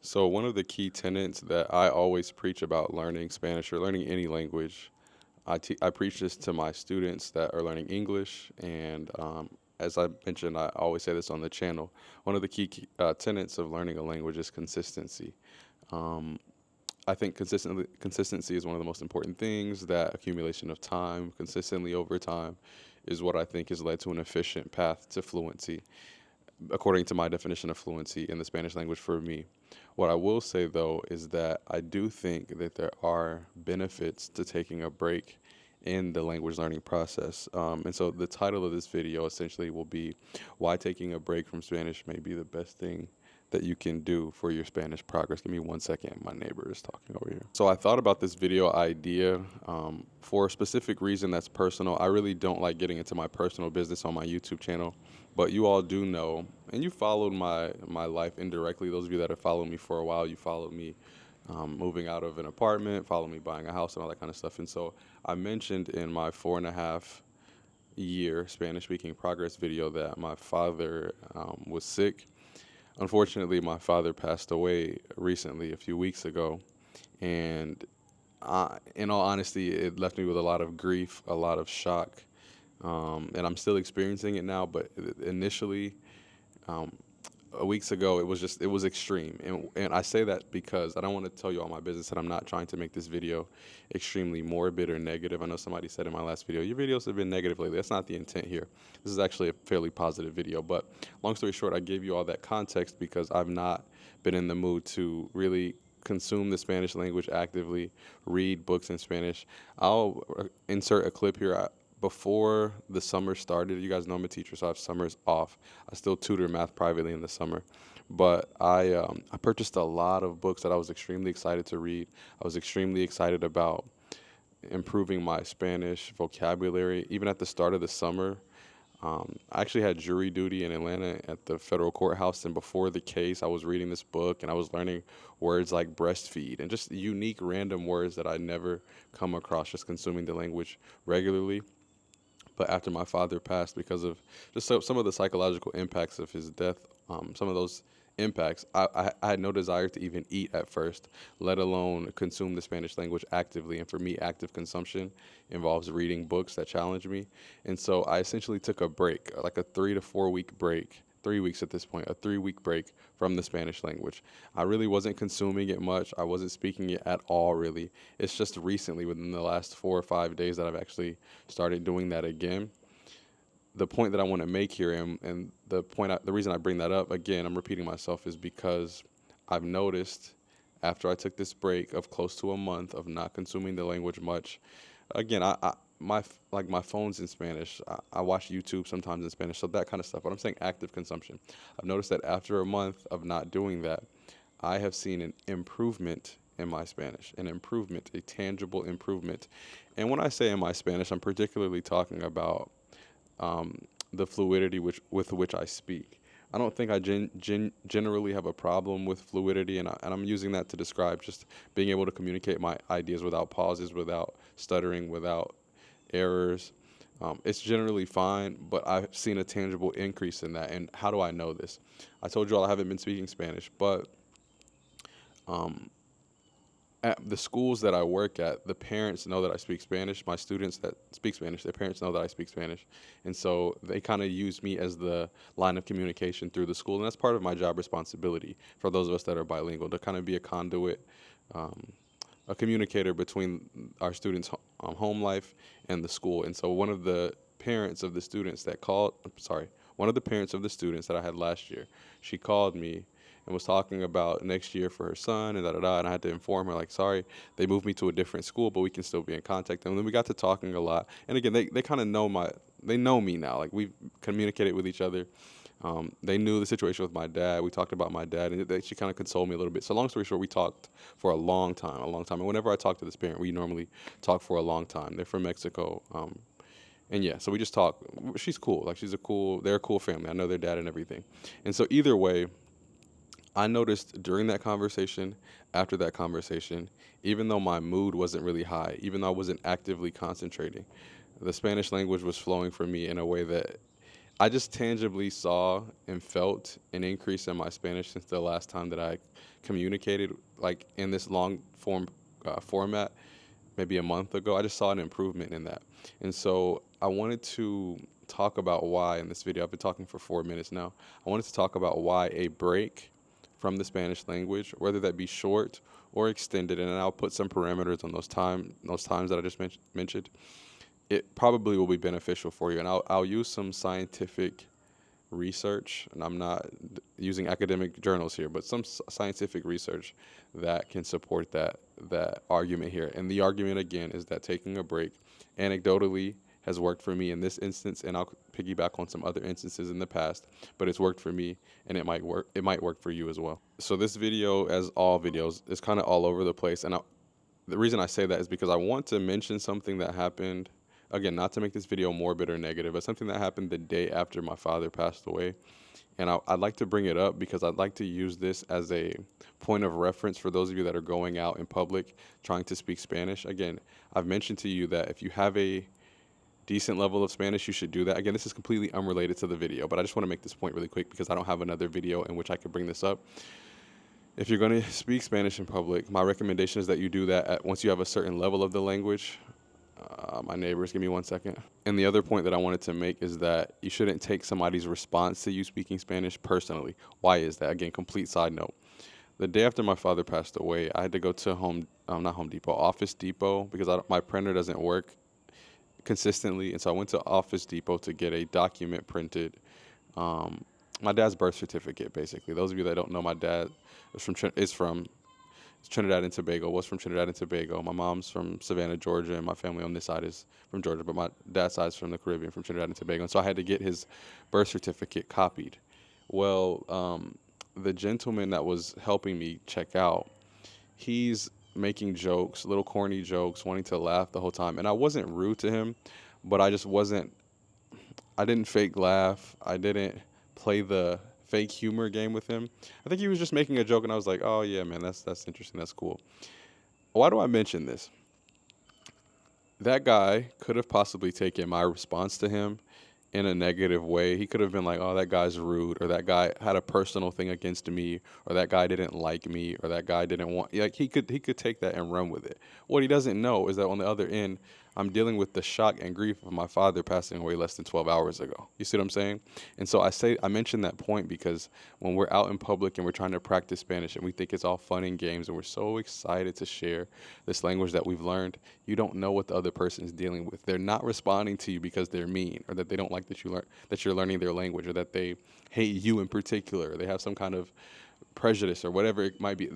So, one of the key tenets that I always preach about learning Spanish or learning any language, I preach this to my students that are learning English. And as I mentioned, I always say this on the channel. One of the key tenets of learning a language is consistency. Um, I think consistency is one of the most important things. That accumulation of time consistently over time is what I think has led to an efficient path to fluency according to my definition of fluency in the Spanish language for me. What I will say though is that I do think that there are benefits to taking a break in the language learning process. And so the title of this video essentially will be why taking a break from Spanish may be the best thing that you can do for your Spanish progress. Give me 1 second. My neighbor is talking over here. So I thought about this video idea for a specific reason that's personal. I really don't like getting into my personal business on my YouTube channel, but you all do know, and you followed my life indirectly. Those of you that have followed me for a while, you followed me moving out of an apartment, followed me buying a house, and all that kind of stuff. And so I mentioned in my 4.5 year Spanish speaking progress video that my father was sick. Unfortunately, my father passed away recently, a few weeks ago, and in all honesty, it left me with a lot of grief, a lot of shock, and I'm still experiencing it now. But initially, um, weeks ago, it was extreme, and I say that because I don't want to tell you all my business, and I'm not trying to make this video extremely morbid or negative. I know somebody said in my last video, your videos have been negative lately. That's not the intent here. This is actually a fairly positive video. But long story short, I gave you all that context because I've not been in the mood to really consume the Spanish language actively, read books in Spanish. I'll insert a clip here. Before the summer started, you guys know I'm a teacher, so I have summers off. I still tutor math privately in the summer, but I purchased a lot of books that I was extremely excited to read. I was extremely excited about improving my Spanish vocabulary. Even at the start of the summer, I actually had jury duty in Atlanta at the federal courthouse, and before the case, I was reading this book and I was learning words like breastfeed and just unique random words that I never come across just consuming the language regularly. But after my father passed, because of just some of the psychological impacts of his death, some of those impacts, I had no desire to even eat at first, let alone consume the Spanish language actively. And for me, active consumption involves reading books that challenge me. And so I essentially took a break, like a 3 to 4 week break. 3 weeks at this point, a 3 week break from the Spanish language. I really wasn't consuming it much. I wasn't speaking it at all, really. It's just recently, within the last 4 or 5 days, that I've actually started doing that again. The point that I want to make here, and the reason I bring that up again, I'm repeating myself, is because I've noticed after I took this break of close to a month of not consuming the language much. Again, like my phone's in Spanish. I watch YouTube sometimes in Spanish, so that kind of stuff. But I'm saying active consumption. I've noticed that after a month of not doing that, I have seen an improvement in my Spanish, an improvement, a tangible improvement. And when I say in my Spanish, I'm particularly talking about um, the fluidity with which I speak. I don't think I generally have a problem with fluidity, and I'm using that to describe just being able to communicate my ideas without pauses, without stuttering, without errors. It's generally fine, but I've seen a tangible increase in that. And how do I know this? I told you all I haven't been speaking Spanish, but um, at the schools that I work at, the parents know that I speak Spanish. My students that speak Spanish, their parents know that I speak Spanish. And so they kind of use me as the line of communication through the school. And that's part of my job responsibility for those of us that are bilingual, to kind of be a conduit, um, a communicator between our students' home life and the school. And so one of the parents of the students that I had last year, she called me and was talking about next year for her son and da da da. And I had to inform her, like, sorry, they moved me to a different school, but we can still be in contact. And then we got to talking a lot. And again, they kind of they know me now. Like, we've communicated with each other. They knew the situation with my dad. We talked about my dad, and she kind of consoled me a little bit. So long story short, we talked for a long time, a long time. And whenever I talk to this parent, we normally talk for a long time. They're from Mexico. And yeah, so we just talk. She's cool. Like, they're a cool family. I know their dad and everything. And so either way, I noticed during that conversation, after that conversation, even though my mood wasn't really high, even though I wasn't actively concentrating, the Spanish language was flowing for me in a way that I just tangibly saw and felt an increase in my Spanish since the last time that I communicated, like in this long form format, maybe a month ago. I just saw an improvement in that. And so I wanted to talk about why in this video. I've been talking for 4 minutes now. I wanted to talk about why a break from the Spanish language, whether that be short or extended, and I'll put some parameters on those times that I just mentioned. It probably will be beneficial for you, and I'll use some scientific research, and I'm not using academic journals here, but some scientific research that can support that argument here. And the argument again is that taking a break, anecdotally, has worked for me in this instance, and I'll piggyback on some other instances in the past, but it's worked for me, and it might work for you as well. So this video, as all videos, is kind of all over the place, and the reason I say that is because I want to mention something that happened. Again, not to make this video morbid or negative, but something that happened the day after my father passed away. And I'd like to bring it up because I'd like to use this as a point of reference for those of you that are going out in public trying to speak Spanish. Again, I've mentioned to you that if you have a decent level of Spanish, you should do that. Again, this is completely unrelated to the video, but I just want to make this point really quick because I don't have another video in which I could bring this up. If you're going to speak Spanish in public, my recommendation is that you do that once you have a certain level of the language. My neighbors, give me 1 second. And the other point that I wanted to make is that you shouldn't take somebody's response to you speaking Spanish personally. Why is that? Again, complete side note. The day after my father passed away, I had to go to not Home Depot, Office Depot, because my printer doesn't work consistently. And so I went to Office Depot to get a document printed. My dad's birth certificate, basically. Those of you that don't know, my dad is from Trinidad and Tobago, was from Trinidad and Tobago. My mom's from Savannah, Georgia, and my family on this side is from Georgia, but my dad's side is from the Caribbean, from Trinidad and Tobago. And so I had to get his birth certificate copied. Well, the gentleman that was helping me check out, he's making jokes, little corny jokes, wanting to laugh the whole time. And I wasn't rude to him, but I didn't fake laugh. I didn't play the fake humor game with him. I think he was just making a joke, and I was like, "Oh yeah, man, that's interesting. That's cool." Why do I mention this? That guy could have possibly taken my response to him in a negative way. He could have been like, "Oh, that guy's rude," or "That guy had a personal thing against me," or "That guy didn't like me," or "That guy didn't want." Like he could take that and run with it. What he doesn't know is that on the other end, I'm dealing with the shock and grief of my father passing away less than 12 hours ago. You see what I'm saying? And so I mention that point because when we're out in public and we're trying to practice Spanish and we think it's all fun and games and we're so excited to share this language that we've learned, you don't know what the other person is dealing with. They're not responding to you because they're mean or that they don't like that you're learning their language, or that they hate you in particular. Or they have some kind of prejudice or whatever it might be.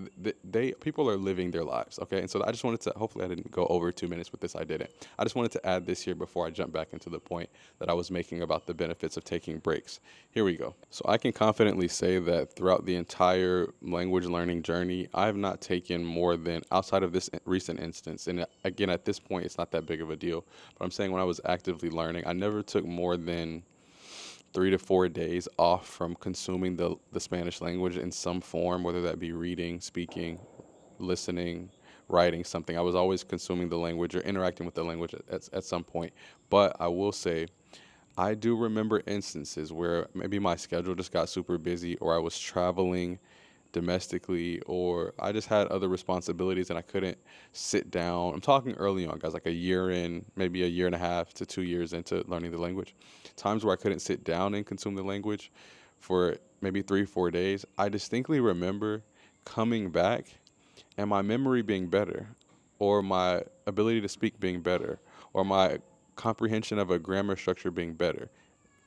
People are living their lives, okay? And so I just wanted to, hopefully I didn't go over 2 minutes with this. I didn't. I just wanted to add this here before I jump back into the point that I was making about the benefits of taking breaks. Here we go. So I can confidently say that throughout the entire language learning journey, I have not taken more than, outside of this recent instance, and again, at this point, it's not that big of a deal, but I'm saying when I was actively learning, I never took more than 3 to 4 days off from consuming the Spanish language in some form, whether that be reading, speaking, listening, writing something. I was always consuming the language or interacting with the language at some point. But I will say, I do remember instances where maybe my schedule just got super busy, or I was traveling domestically, or I just had other responsibilities and I couldn't sit down. I'm talking early on, guys, like a year in, maybe a year and a half to 2 years into learning the language. Times where I couldn't sit down and consume the language for maybe 3, 4 days. I distinctly remember coming back and my memory being better, or my ability to speak being better, or my comprehension of a grammar structure being better,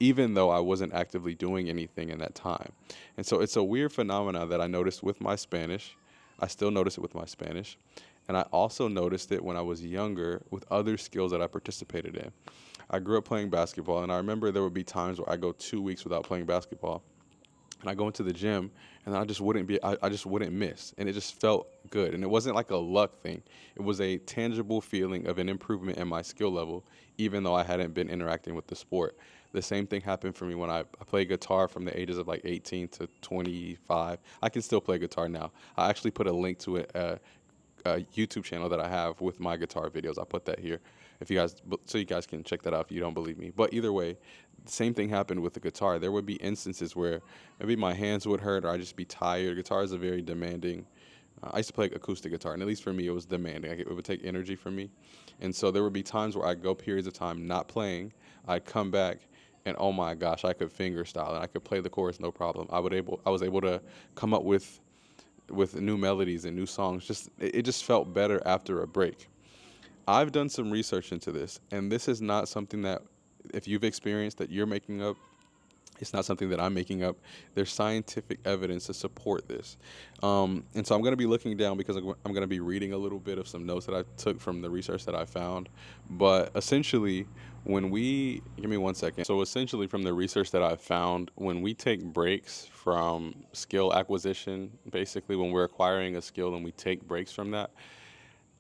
even though I wasn't actively doing anything in that time. And so it's a weird phenomenon that I noticed with my Spanish. I still notice it with my Spanish. And I also noticed it when I was younger with other skills that I participated in. I grew up playing basketball, and I remember there would be times where I go 2 weeks without playing basketball. And I go into the gym, and I just wouldn't miss. And it just felt good. And it wasn't like a luck thing. It was a tangible feeling of an improvement in my skill level, even though I hadn't been interacting with the sport. The same thing happened for me when I played guitar from the ages of like 18 to 25. I can still play guitar now. I actually put a link to a YouTube channel that I have with my guitar videos. I'll put that here. If you guys, so you guys can check that out if you don't believe me. But either way, the same thing happened with the guitar. There would be instances where maybe my hands would hurt or I'd just be tired. Guitar is a very demanding. I used to play acoustic guitar, and at least for me, it was demanding. It would take energy from me, and so there would be times where I'd go periods of time not playing. I'd come back, and oh my gosh, I could finger style and I could play the chorus no problem. I was able to come up with new melodies and new songs. It just felt better after a break. I've done some research into this, and this is not something that if you've experienced that you're making up. It's not something that I'm making up. There's scientific evidence to support this. And so I'm going to be looking down because I'm going to be reading a little bit of some notes that I took from the research that I found. But essentially, give me one second. So essentially, from the research that I found, when we take breaks from skill acquisition, basically when we're acquiring a skill and we take breaks from that,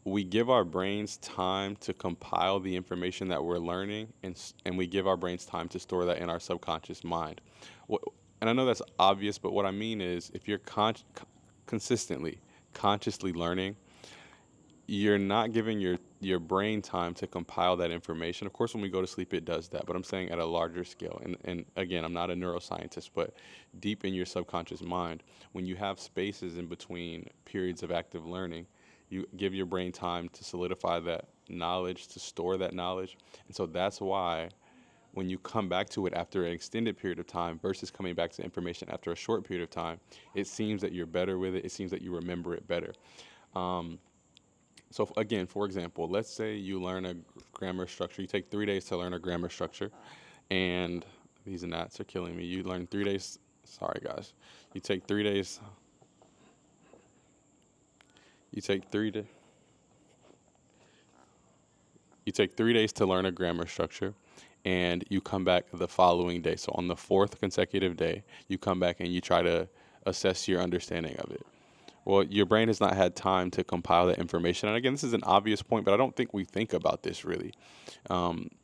we give our brains time to compile the information that we're learning, and we give our brains time to store that in our subconscious mind. What, and I know that's obvious, but what I mean is if you're consistently, consciously learning, you're not giving your brain time to compile that information. Of course, when we go to sleep, it does that, but I'm saying at a larger scale. And again, I'm not a neuroscientist, but deep in your subconscious mind, when you have spaces in between periods of active learning, you give your brain time to solidify that knowledge, to store that knowledge. And so that's why when you come back to it after an extended period of time versus coming back to information after a short period of time, it seems that you're better with it. It seems that you remember it better. Um, again, for example, let's say you learn a grammar structure. You take 3 days to learn a grammar structure, and these gnats are killing me. You learn 3 days. Sorry, guys. You take 3 days. You take 3 days. You take 3 days to learn a grammar structure, and you come back the following day. So on the fourth consecutive day, you come back and you try to assess your understanding of it. Well, your brain has not had time to compile that information. And again, this is an obvious point, but I don't think we think about this really.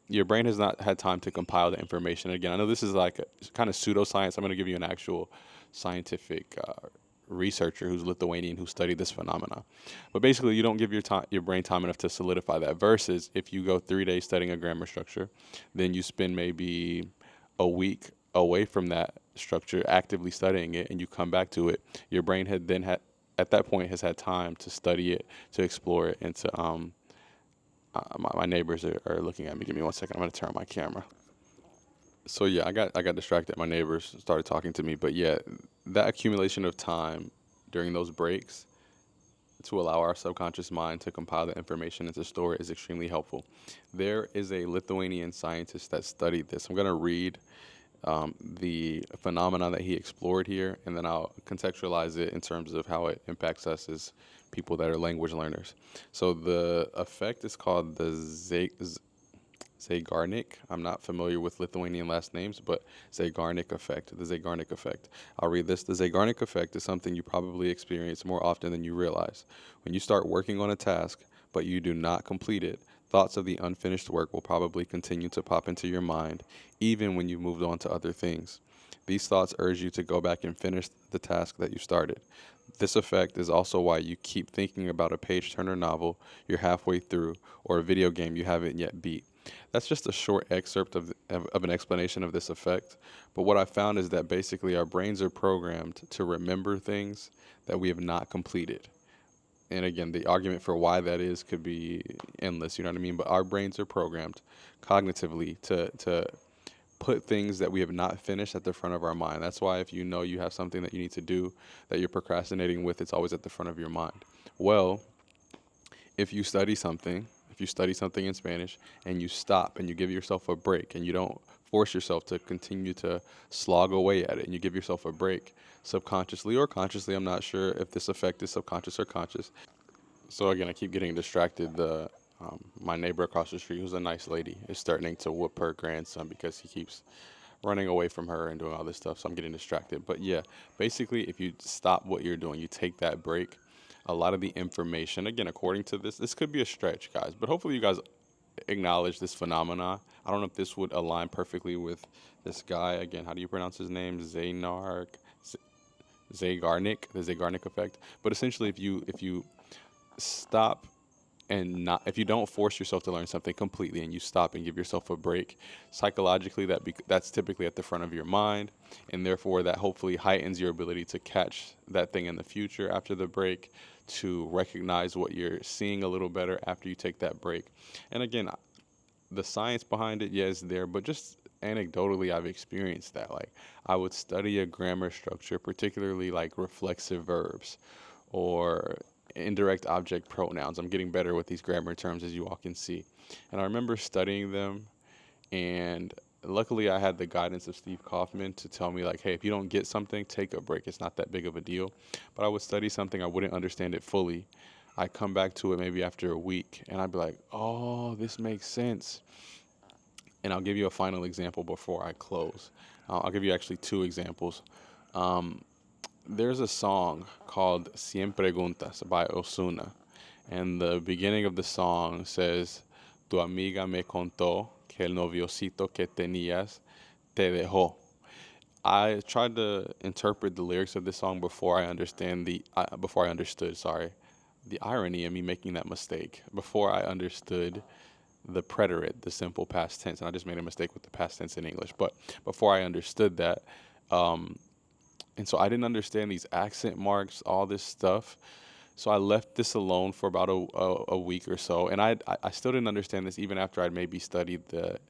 Your brain has not had time to compile the information. Again, I know this is like a kind of pseudoscience. I'm going to give you an actual scientific researcher who's Lithuanian who studied this phenomena. But basically, you don't give your brain time enough to solidify that. Versus if you go 3 days studying a grammar structure, then you spend maybe a week away from that structure actively studying it, and you come back to it. Your brain had at that point has had time to study it, to explore it, and to my neighbors are looking at me. Give me one second. I'm going to turn on my camera. So yeah, I got distracted. My neighbors started talking to me, but yeah, that accumulation of time during those breaks to allow our subconscious mind to compile the information and to store it is extremely helpful. There is a Lithuanian scientist that studied this. I'm going to read the phenomena that he explored here, and then I'll contextualize it in terms of how it impacts us as people that are language learners. So the effect is called the Zeigarnik. I'm not familiar with Lithuanian last names, but Zeigarnik effect, the Zeigarnik effect. I'll read this. The Zeigarnik effect is something you probably experience more often than you realize. When you start working on a task, but you do not complete it, thoughts of the unfinished work will probably continue to pop into your mind, even when you've moved on to other things. These thoughts urge you to go back and finish the task that you started. This effect is also why you keep thinking about a page-turner novel you're halfway through or a video game you haven't yet beat. That's just a short excerpt of an explanation of this effect. But what I found is that basically our brains are programmed to remember things that we have not completed. And again, the argument for why that is could be endless, you know what I mean? But our brains are programmed cognitively to put things that we have not finished at the front of our mind. That's why if you know you have something that you need to do that you're procrastinating with, it's always at the front of your mind. Well, if you study something, if you study something in Spanish and you stop and you give yourself a break and you don't force yourself to continue to slog away at it and you give yourself a break subconsciously or consciously, I'm not sure if this effect is subconscious or conscious. So again, I keep getting distracted. My neighbor across the street, who's a nice lady, is starting to whoop her grandson because he keeps running away from her and doing all this stuff. So I'm getting distracted. But yeah, basically, if you stop what you're doing, you take that break, a lot of the information, again, according to this could be a stretch, guys, but hopefully you guys acknowledge this phenomena. I don't know if this would align perfectly with this guy. Again, how do you pronounce his name? Zeigarnik, the Zeigarnik effect. But essentially, if you stop and not, if you don't force yourself to learn something completely and you stop and give yourself a break, psychologically that's typically at the front of your mind, and therefore that hopefully heightens your ability to catch that thing in the future after the break, to recognize what you're seeing a little better after you take that break. And again, the science behind it, yes, there, but just anecdotally, I've experienced that. Like, I would study a grammar structure, particularly like reflexive verbs or indirect object pronouns. I'm getting better with these grammar terms, as you all can see. And I remember studying them, and luckily I had the guidance of Steve Kaufman to tell me, like, hey, if you don't get something, take a break. It's not that big of a deal. But I would study something, I wouldn't understand it fully. I'd come back to it maybe after a week, and I'd be like, oh, this makes sense. And I'll give you a final example before I close. I'll give you actually two examples. Um, there's a song called Cien Preguntas by Osuna. And the beginning of the song says, Tu amiga me contó que el noviocito que tenías te dejó. I tried to interpret the lyrics of this song before I understood, sorry, the irony of me making that mistake. Before I understood the preterite, the simple past tense, and I just made a mistake with the past tense in English. But before I understood that, um, and so I didn't understand these accent marks, all this stuff. So I left this alone for about a week or so, and I still didn't understand this even after I'd maybe studied the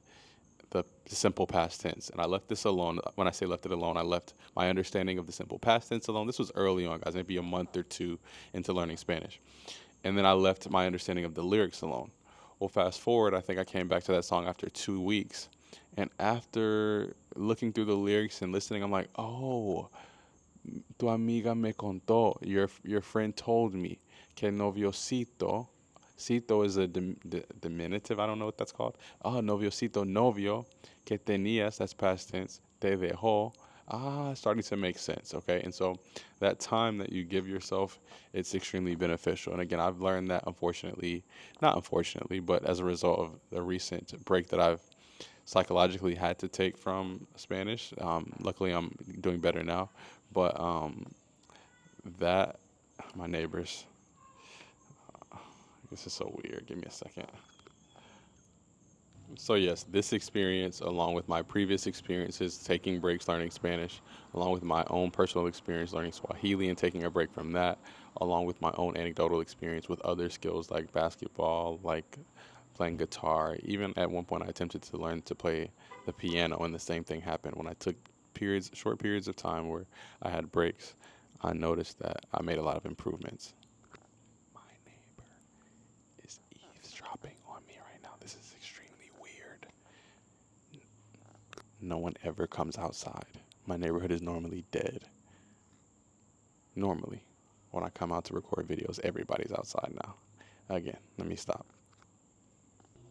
simple past tense. And I left this alone. When I say left it alone, I left my understanding of the simple past tense alone. This was early on, guys, maybe a month or two into learning Spanish. And then I left my understanding of the lyrics alone. Well, fast forward, I think I came back to that song after 2 weeks. And after looking through the lyrics and listening, I'm like, oh, tu amiga me contó, your friend told me que el noviocito, cito is a diminutive, I don't know what that's called. Ah, noviocito, novio, que tenías, that's past tense, te dejó. Ah, starting to make sense, okay? And so that time that you give yourself, it's extremely beneficial. And again, I've learned that unfortunately, not unfortunately, but as a result of the recent break that I've psychologically had to take from Spanish. Luckily, I'm doing better now. But that, my neighbors, this is so weird. Give me a second. So, yes, this experience, along with my previous experiences taking breaks learning Spanish, along with my own personal experience learning Swahili and taking a break from that, along with my own anecdotal experience with other skills like basketball, like playing guitar. Even at one point, I attempted to learn to play the piano, and the same thing happened when I took short periods of time where I had breaks. I noticed that I made a lot of improvements. My neighbor is eavesdropping on me right now. This is extremely weird. No one ever comes outside. My neighborhood is normally dead. Normally, when I come out to record videos, everybody's outside now. Again, let me stop.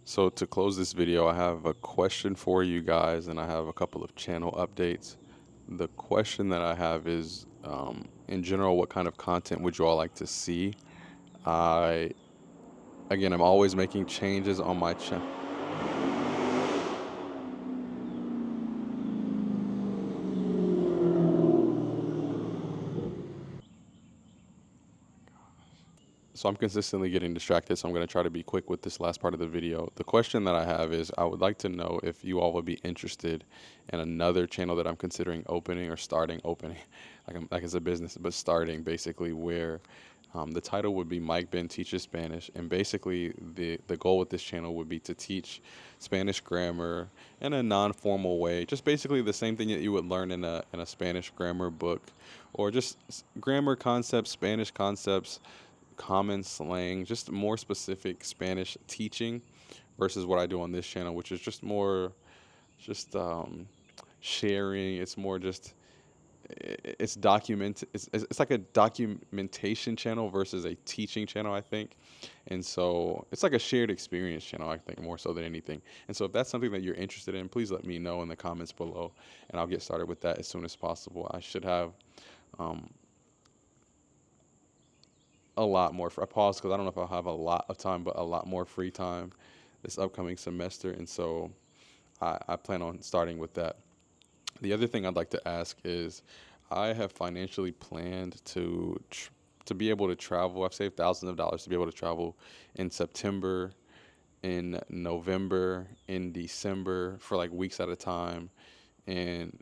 So to close this video, I have a question for you guys, and I have a couple of channel updates. The question that I have is, in general, what kind of content would you all like to see? I, again, I'm always making changes on my channel. So I'm consistently getting distracted, so I'm going to try to be quick with this last part of the video. The question that I have is, I would like to know if you all would be interested in another channel that I'm considering opening or starting opening, like it's a business, but starting basically, where the title would be Mike Ben Teaches Spanish, and basically the goal with this channel would be to teach Spanish grammar in a non-formal way, just basically the same thing that you would learn in a Spanish grammar book, or just grammar concepts, Spanish concepts, common slang, just more specific Spanish teaching versus what I do on this channel, which is just more just sharing. It's more just it's like a documentation channel versus a teaching channel, I think. And so it's like a shared experience channel, I think, more so than anything. And so if that's something that you're interested in, please let me know in the comments below, and I'll get started with that as soon as possible. I should have um, a lot more. I pause because I don't know if I'll have a lot of time, but a lot more free time this upcoming semester. And so I plan on starting with that. The other thing I'd like to ask is, I have financially planned to to be able to travel. I've saved thousands of dollars to be able to travel in September, in November, in December for like weeks at a time, and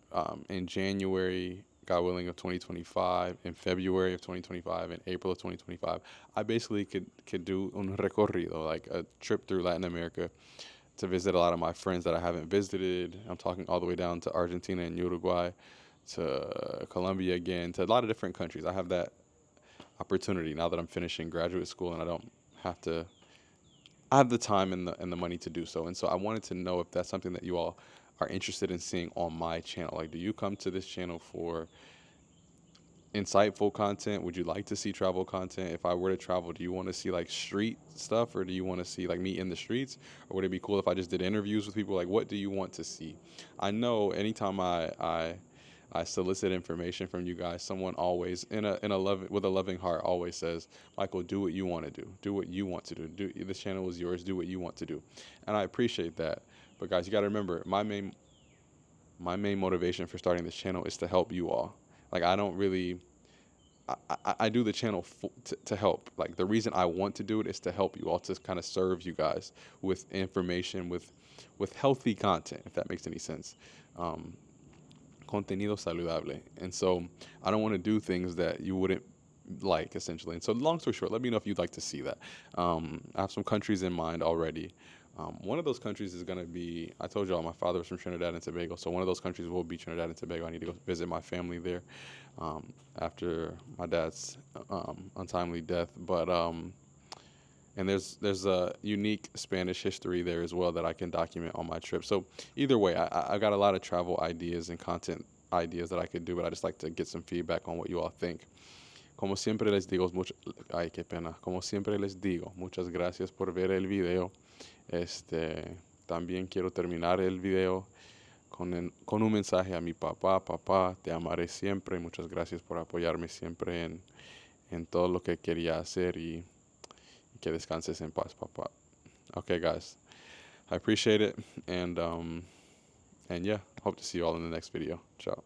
in January, God willing, of 2025, in February of 2025, in April of 2025, I basically could do un recorrido, like a trip through Latin America to visit a lot of my friends that I haven't visited. I'm talking all the way down to Argentina and Uruguay, to Colombia again, to a lot of different countries. I have that opportunity now that I'm finishing graduate school and I don't have to. I have the time and the money to do so, and so I wanted to know if that's something that you all are interested in seeing on my channel. Like, do you come to this channel for insightful content? Would you like to see travel content? If I were to travel, do you want to see like street stuff, or do you want to see like me in the streets, or would it be cool if I just did interviews with people? Like, what do you want to see? I know anytime I solicit information from you guys, someone always in a love with a loving heart always says, Michael, do what you want to do. Do what you want to do. This channel is yours. Do what you want to do, and I appreciate that. But guys, you got to remember, my main motivation for starting this channel is to help you all. Like, I don't really, I do the channel to help. Like, the reason I want to do it is to help you all, to kind of serve you guys with information, with healthy content, if that makes any sense. Um, Contenido saludable. And so I don't want to do things that you wouldn't like, essentially. And so, long story short, let me know if you'd like to see that. I have some countries in mind already. One of those countries is going to be, I told y'all my father was from Trinidad and Tobago, so one of those countries will be Trinidad and Tobago. I need to go visit my family there after my dad's untimely death. But and there's a unique Spanish history there as well that I can document on my trip. So either way, I got a lot of travel ideas and content ideas that I could do, but I just like to get some feedback on what you all think. Como siempre les digo, ay, qué pena. Como siempre les digo, muchas gracias por ver el video. También quiero terminar el video con un mensaje a mi papá. Papá, te amaré siempre. Muchas gracias por apoyarme siempre en todo lo que quería hacer, y que descanses en paz, papá. Okay, guys, I appreciate it, and yeah, hope to see you all in the next video. Ciao.